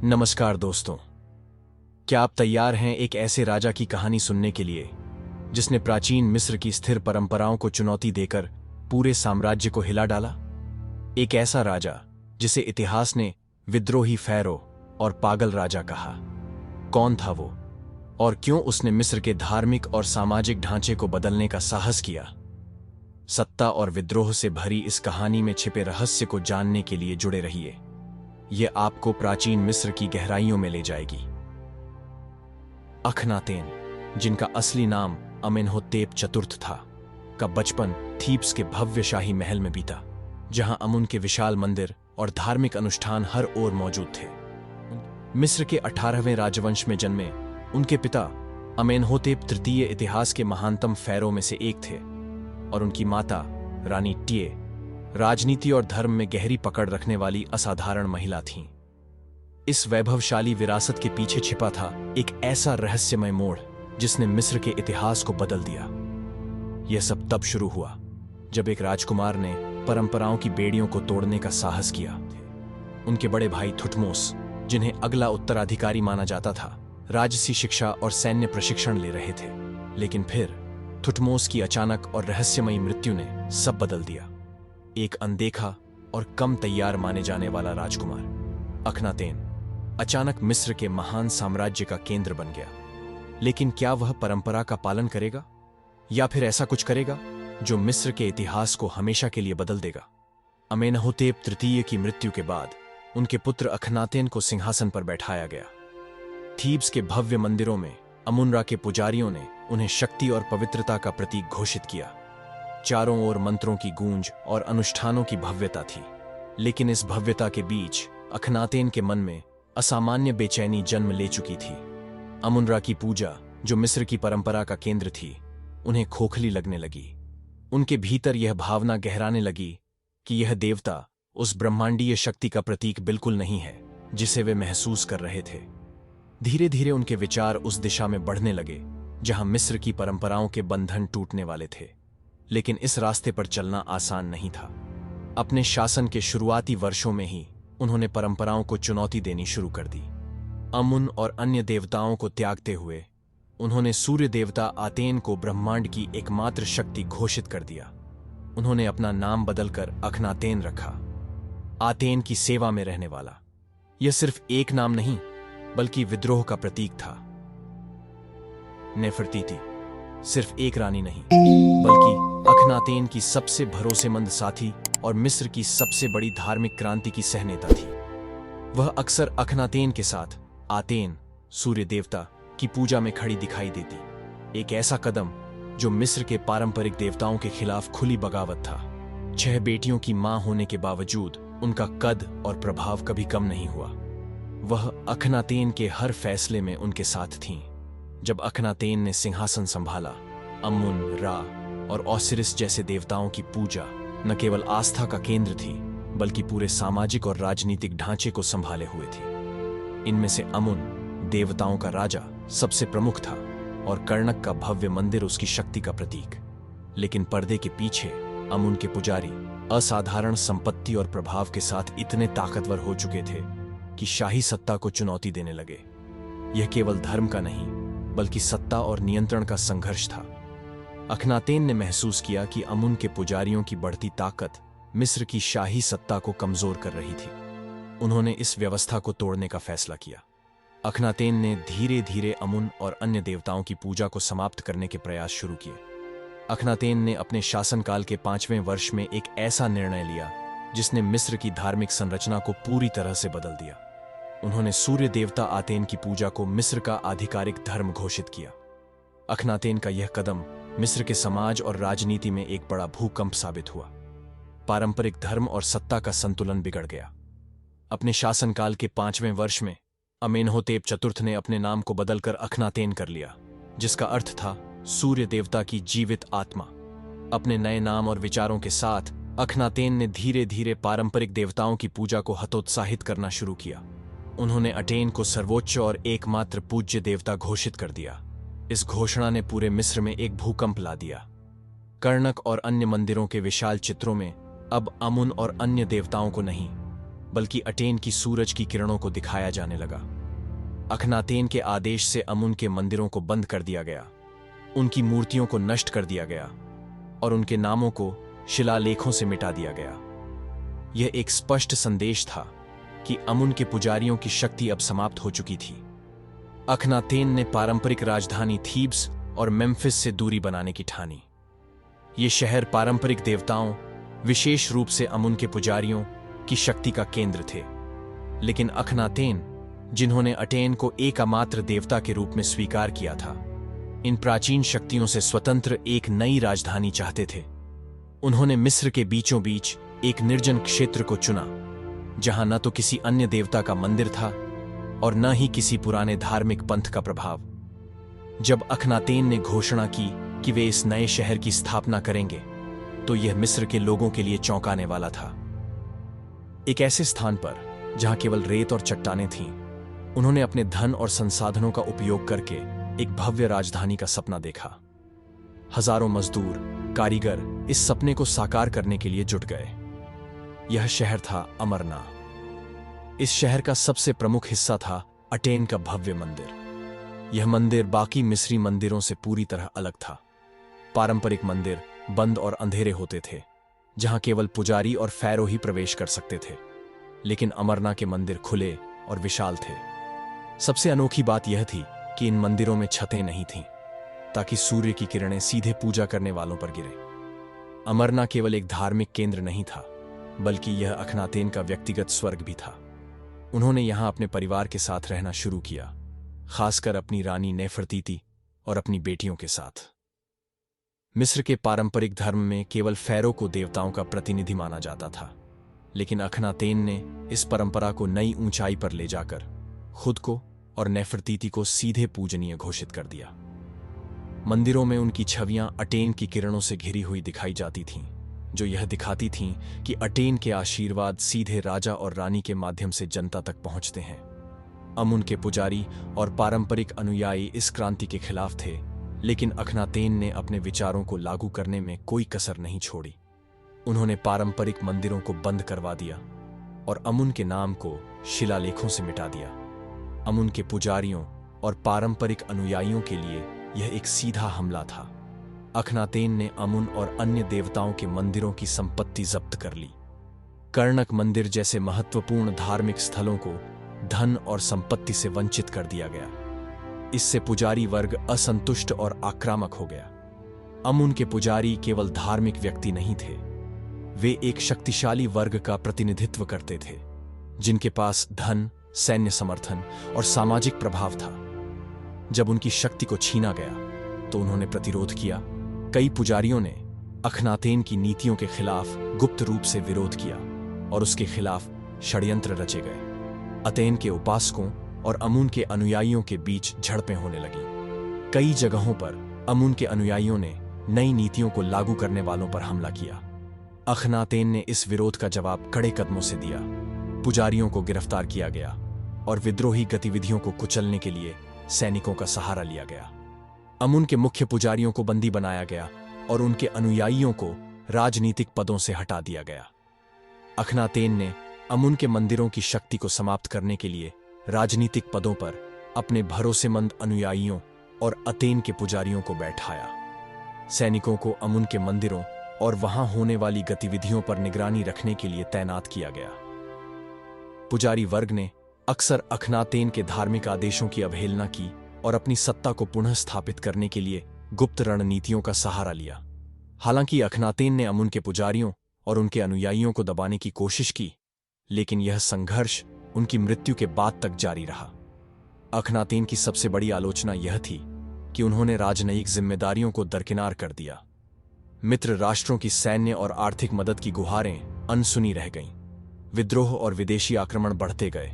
नमस्कार दोस्तों, क्या आप तैयार हैं एक ऐसे राजा की कहानी सुनने के लिए जिसने प्राचीन मिस्र की स्थिर परंपराओं को चुनौती देकर पूरे साम्राज्य को हिला डाला। एक ऐसा राजा जिसे इतिहास ने विद्रोही फ़ैरो और पागल राजा कहा। कौन था वो और क्यों उसने मिस्र के धार्मिक और सामाजिक ढांचे को बदलने का साहस किया? सत्ता और विद्रोह से भरी इस कहानी में छिपे रहस्य को जानने के लिए जुड़े रहिए। यह आपको प्राचीन मिस्र की गहराइयों में ले जाएगी। अखनातेन, जिनका असली नाम अमेनहोतेप चतुर्थ था, का बचपन थीब्स के भव्य शाही महल में बीता, जहां अमुन के विशाल मंदिर और धार्मिक अनुष्ठान हर ओर मौजूद थे। मिस्र के 18वें राजवंश में जन्मे उनके पिता अमेनहोतेप तृतीय इतिहास के महानतम फ़ैरो में से एक थे और उनकी माता रानी टिये राजनीति और धर्म में गहरी पकड़ रखने वाली असाधारण महिला थीं। इस वैभवशाली विरासत के पीछे छिपा था एक ऐसा रहस्यमय मोड़ जिसने मिस्र के इतिहास को बदल दिया। यह सब तब शुरू हुआ जब एक राजकुमार ने परंपराओं की बेड़ियों को तोड़ने का साहस किया। उनके बड़े भाई थुटमोस, जिन्हें अगला उत्तराधिकारी माना जाता था, राजसी शिक्षा और सैन्य प्रशिक्षण ले रहे थे। लेकिन फिर थुटमोस की अचानक और रहस्यमयी मृत्यु ने सब बदल दिया। एक अनदेखा और कम तैयार माने जाने वाला राजकुमार अखनातेन अचानक मिस्र के महान साम्राज्य का केंद्र बन गया। लेकिन क्या वह परंपरा का पालन करेगा या फिर ऐसा कुछ करेगा जो मिस्र के इतिहास को हमेशा के लिए बदल देगा? अमेनहोतेप तृतीय की मृत्यु के बाद उनके पुत्र अखनातेन को सिंहासन पर बैठाया गया। थीब्स के भव्य मंदिरों में अमुन-रा के पुजारियों ने उन्हें शक्ति और पवित्रता का प्रतीक घोषित किया। चारों ओर मंत्रों की गूंज और अनुष्ठानों की भव्यता थी। लेकिन इस भव्यता के बीच अखनातेन के मन में असामान्य बेचैनी जन्म ले चुकी थी। अमुन-रा की पूजा, जो मिस्र की परंपरा का केंद्र थी, उन्हें खोखली लगने लगी। उनके भीतर यह भावना गहराने लगी कि यह देवता उस ब्रह्मांडीय शक्ति का प्रतीक बिल्कुल नहीं है जिसे वे महसूस कर रहे थे। धीरे धीरे उनके विचार उस दिशा में बढ़ने लगे जहां मिस्र की परंपराओं के बंधन टूटने वाले थे। लेकिन इस रास्ते पर चलना आसान नहीं था। अपने शासन के शुरुआती वर्षों में ही उन्होंने परंपराओं को चुनौती देनी शुरू कर दी। अमुन और अन्य देवताओं को त्यागते हुए उन्होंने सूर्य देवता आतेन को ब्रह्मांड की एकमात्र शक्ति घोषित कर दिया। उन्होंने अपना नाम बदलकर अखनातेन रखा, आतेन की सेवा में रहने वाला। यह सिर्फ एक नाम नहीं बल्कि विद्रोह का प्रतीक था। नेफरतीति सिर्फ एक रानी नहीं बल्कि अखनातेन की सबसे भरोसेमंद साथी और मिस्र की सबसे बड़ी धार्मिक क्रांति की सहनेता थी। वह अक्सर अखनातेन के साथ आतेन, सूर्य देवता, की पूजा में खड़ी दिखाई देती। एक ऐसा कदम जो मिस्र के पारंपरिक देवताओं के खिलाफ खुली बगावत था। 6 बेटियों की मां होने के बावजूद उनका कद और प्रभाव कभी कम नहीं हुआ। वह अखनातेन के हर फैसले में उनके साथ थीं। जब अखनातेन ने सिंहासन संभाला, अमुन, रा और ओसिरिस जैसे देवताओं की पूजा न केवल आस्था का केंद्र थी बल्कि पूरे सामाजिक और राजनीतिक ढांचे को संभाले हुए थी। इनमें से अमुन, देवताओं का राजा, सबसे प्रमुख था और कर्णक का भव्य मंदिर उसकी शक्ति का प्रतीक। लेकिन पर्दे के पीछे अमुन के पुजारी असाधारण संपत्ति और प्रभाव के साथ इतने ताकतवर हो चुके थे कि शाही सत्ता को चुनौती देने लगे। यह केवल धर्म का नहीं बल्कि सत्ता और नियंत्रण का संघर्ष था। अखनातेन ने महसूस किया कि अमुन के पुजारियों की बढ़ती ताकत मिस्र की शाही सत्ता को कमजोर कर रही थी। उन्होंने इस व्यवस्था को तोड़ने का फैसला किया। अखनातेन ने धीरे धीरे अमुन और अन्य देवताओं की पूजा को समाप्त करने के प्रयास शुरू किए। अखनातेन ने अपने शासनकाल के 5वें वर्ष में एक ऐसा निर्णय लिया जिसने मिस्र की धार्मिक संरचना को पूरी तरह से बदल दिया। उन्होंने सूर्य देवता आतेन की पूजा को मिस्र का आधिकारिक धर्म घोषित किया। अखनातेन का यह कदम मिस्र के समाज और राजनीति में एक बड़ा भूकंप साबित हुआ। पारंपरिक धर्म और सत्ता का संतुलन बिगड़ गया। अपने शासनकाल के 5वें वर्ष में अमेनहोतेप चतुर्थ ने अपने नाम को बदलकर अखनातेन कर लिया, जिसका अर्थ था सूर्य देवता की जीवित आत्मा। अपने नए नाम और विचारों के साथ अखनातेन ने धीरे धीरे पारंपरिक देवताओं की पूजा को हतोत्साहित करना शुरू किया। उन्होंने अटेन को सर्वोच्च और एकमात्र पूज्य देवता घोषित कर दिया। इस घोषणा ने पूरे मिस्र में एक भूकंप ला दिया। कर्णक और अन्य मंदिरों के विशाल चित्रों में अब अमुन और अन्य देवताओं को नहीं बल्कि अटेन की सूरज की किरणों को दिखाया जाने लगा। अखनातेन के आदेश से अमुन के मंदिरों को बंद कर दिया गया, उनकी मूर्तियों को नष्ट कर दिया गया और उनके नामों को शिलालेखों से मिटा दिया गया। यह एक स्पष्ट संदेश था कि अमुन के पुजारियों की शक्ति अब समाप्त हो चुकी थी। अखनातेन ने पारंपरिक राजधानी थीब्स और मेम्फिस से दूरी बनाने की ठानी। ये शहर पारंपरिक देवताओं, विशेष रूप से अमुन के पुजारियों की शक्ति का केंद्र थे। लेकिन अखनातेन, जिन्होंने अटेन को एकमात्र देवता के रूप में स्वीकार किया था, इन प्राचीन शक्तियों से स्वतंत्र एक नई राजधानी चाहते थे। उन्होंने मिस्र के बीचों बीच एक निर्जन क्षेत्र को चुना, जहां न तो किसी अन्य देवता का मंदिर था और न ही किसी पुराने धार्मिक पंथ का प्रभाव। जब अखनातेन ने घोषणा की कि वे इस नए शहर की स्थापना करेंगे, तो यह मिस्र के लोगों के लिए चौंकाने वाला था। एक ऐसे स्थान पर जहां केवल रेत और चट्टानें थीं, उन्होंने अपने धन और संसाधनों का उपयोग करके एक भव्य राजधानी का सपना देखा। हजारों मजदूर, कारीगर इस सपने को साकार करने के लिए जुट गए। यह शहर था अमरना। इस शहर का सबसे प्रमुख हिस्सा था अटेन का भव्य मंदिर। यह मंदिर बाकी मिस्री मंदिरों से पूरी तरह अलग था। पारंपरिक मंदिर बंद और अंधेरे होते थे, जहां केवल पुजारी और फैरो ही प्रवेश कर सकते थे। लेकिन अमरना के मंदिर खुले और विशाल थे। सबसे अनोखी बात यह थी कि इन मंदिरों में छतें नहीं थीं, ताकि सूर्य की किरणें सीधे पूजा करने वालों पर गिरे। अमरना केवल एक धार्मिक केंद्र नहीं था, बल्कि यह अखनातेन का व्यक्तिगत स्वर्ग भी था। उन्होंने यहां अपने परिवार के साथ रहना शुरू किया, खासकर अपनी रानी नेफरतीति और अपनी बेटियों के साथ। मिस्र के पारंपरिक धर्म में केवल फैरो को देवताओं का प्रतिनिधि माना जाता था, लेकिन अखनातेन ने इस परंपरा को नई ऊंचाई पर ले जाकर खुद को और नेफरतीति को सीधे पूजनीय घोषित कर दिया। मंदिरों में उनकी छवियां अटेन की किरणों से घिरी हुई दिखाई जाती थीं, जो यह दिखाती थीं कि अटेन के आशीर्वाद सीधे राजा और रानी के माध्यम से जनता तक पहुंचते हैं। अमुन के पुजारी और पारंपरिक अनुयायी इस क्रांति के खिलाफ थे, लेकिन अखनातेन ने अपने विचारों को लागू करने में कोई कसर नहीं छोड़ी। उन्होंने पारंपरिक मंदिरों को बंद करवा दिया और अमुन के नाम को शिलालेखों से मिटा दिया। अमुन के पुजारियों और पारंपरिक अनुयायियों के लिए यह एक सीधा हमला था। अखनातेन ने अमुन और अन्य देवताओं के मंदिरों की संपत्ति जब्त कर ली। कर्णक मंदिर जैसे महत्वपूर्ण धार्मिक स्थलों को धन और संपत्ति से वंचित कर दिया गया। इससे पुजारी वर्ग असंतुष्ट और आक्रामक हो गया। अमुन के पुजारी केवल धार्मिक व्यक्ति नहीं थे, वे एक शक्तिशाली वर्ग का प्रतिनिधित्व करते थे, जिनके पास धन, सैन्य समर्थन और सामाजिक प्रभाव था। जब उनकी शक्ति को छीना गया, तो उन्होंने प्रतिरोध किया। कई पुजारियों ने अखनातेन की नीतियों के खिलाफ गुप्त रूप से विरोध किया और उसके खिलाफ षड्यंत्र रचे गए। अतेन के उपासकों और अमुन के अनुयायियों के बीच झड़पें होने लगीं। कई जगहों पर अमुन के अनुयायियों ने नई नीतियों को लागू करने वालों पर हमला किया। अखनातेन ने इस विरोध का जवाब कड़े कदमों से दिया। पुजारियों को गिरफ्तार किया गया और विद्रोही गतिविधियों को कुचलने के लिए सैनिकों का सहारा लिया गया। अमुन के मुख्य पुजारियों को बंदी बनाया गया और उनके अनुयायियों को राजनीतिक पदों से हटा दिया गया। अखनातेन ने अमुन के मंदिरों की शक्ति को समाप्त करने के लिए राजनीतिक पदों पर अपने भरोसेमंद अनुयायियों और अतेन के पुजारियों को बैठाया। सैनिकों को अमुन के मंदिरों और वहां होने वाली गतिविधियों पर निगरानी रखने के लिए तैनात किया गया। पुजारी वर्ग ने अक्सर अखनातेन के धार्मिक आदेशों की अवहेलना की और अपनी सत्ता को पुनः स्थापित करने के लिए गुप्त रणनीतियों का सहारा लिया। हालांकि अखनातेन ने अमुन के पुजारियों और उनके अनुयायियों को दबाने की कोशिश की, लेकिन यह संघर्ष उनकी मृत्यु के बाद तक जारी रहा। अखनातेन की सबसे बड़ी आलोचना यह थी कि उन्होंने राजनयिक जिम्मेदारियों को दरकिनार कर दिया। मित्र राष्ट्रों की सैन्य और आर्थिक मदद की गुहारें अनसुनी रह गईं। विद्रोह और विदेशी आक्रमण बढ़ते गए,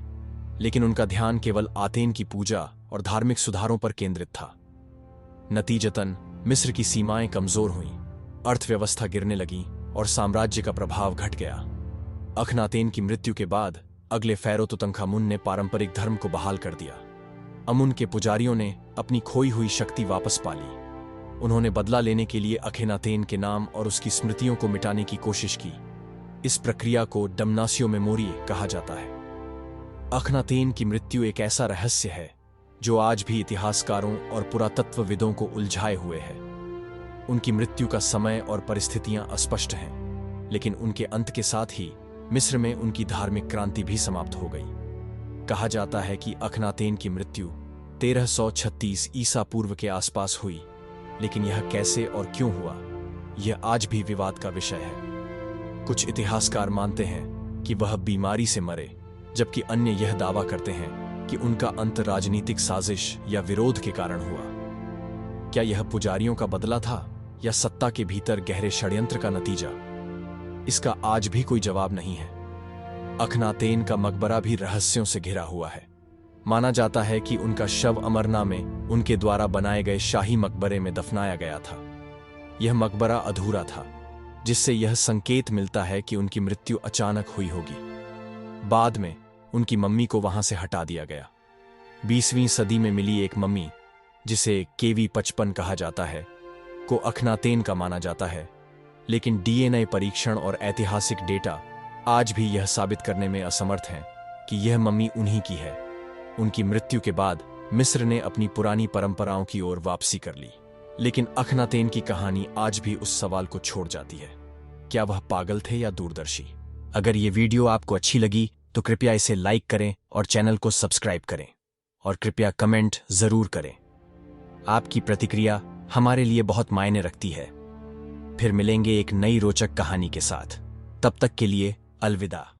लेकिन उनका ध्यान केवल आतेन की पूजा और धार्मिक सुधारों पर केंद्रित था। नतीजतन मिस्र की सीमाएं कमजोर हुईं, अर्थव्यवस्था गिरने लगी और साम्राज्य का प्रभाव घट गया। अखनातेन की मृत्यु के बाद अगले फैरो तुतनखामुन ने पारंपरिक धर्म को बहाल कर दिया। अमुन के पुजारियों ने अपनी खोई हुई शक्ति वापस पा ली। उन्होंने बदला लेने के लिए अखनातेन के नाम और उसकी स्मृतियों को मिटाने की कोशिश की, इस प्रक्रिया को डमनासियो मेमोरिए कहा जाता है। अखनातेन की मृत्यु एक ऐसा रहस्य है जो आज भी इतिहासकारों और पुरातत्वविदों को उलझाए हुए है। उनकी मृत्यु का समय और परिस्थितियां अस्पष्ट हैं, लेकिन उनके अंत के साथ ही मिस्र में उनकी धार्मिक क्रांति भी समाप्त हो गई। कहा जाता है कि अखनातेन की मृत्यु 1336 ईसा पूर्व के आसपास हुई, लेकिन यह कैसे और क्यों हुआ, यह आज भी विवाद का विषय है। कुछ इतिहासकार मानते हैं कि वह बीमारी से मरे, जबकि अन्य यह दावा करते हैं कि उनका अंत राजनीतिक साजिश या विरोध के कारण हुआ। क्या यह पुजारियों का बदला था या सत्ता के भीतर गहरे षड्यंत्र का नतीजा? इसका आज भी कोई जवाब नहीं है। अखनातेन का मकबरा भी रहस्यों से घिरा हुआ है। माना जाता है कि उनका शव अमरना में उनके द्वारा बनाए गए शाही मकबरे में दफनाया गया था। यह मकबरा अधूरा था, जिससे यह संकेत मिलता है कि उनकी मृत्यु अचानक हुई होगी। बाद में उनकी मम्मी को वहां से हटा दिया गया। 20वीं सदी में मिली एक मम्मी, जिसे केवी 55 कहा जाता है, को अखनातेन का माना जाता है, लेकिन डीएनए परीक्षण और ऐतिहासिक डेटा आज भी यह साबित करने में असमर्थ हैं कि यह मम्मी उन्हीं की है। उनकी मृत्यु के बाद मिस्र ने अपनी पुरानी परंपराओं की ओर वापसी कर ली, लेकिन अखनातेन की कहानी आज भी उस सवाल को छोड़ जाती है, क्या वह पागल थे या दूरदर्शी? अगर ये वीडियो आपको अच्छी लगी तो कृपया इसे लाइक करें और चैनल को सब्सक्राइब करें, और कृपया कमेंट जरूर करें। आपकी प्रतिक्रिया हमारे लिए बहुत मायने रखती है। फिर मिलेंगे एक नई रोचक कहानी के साथ। तब तक के लिए अलविदा।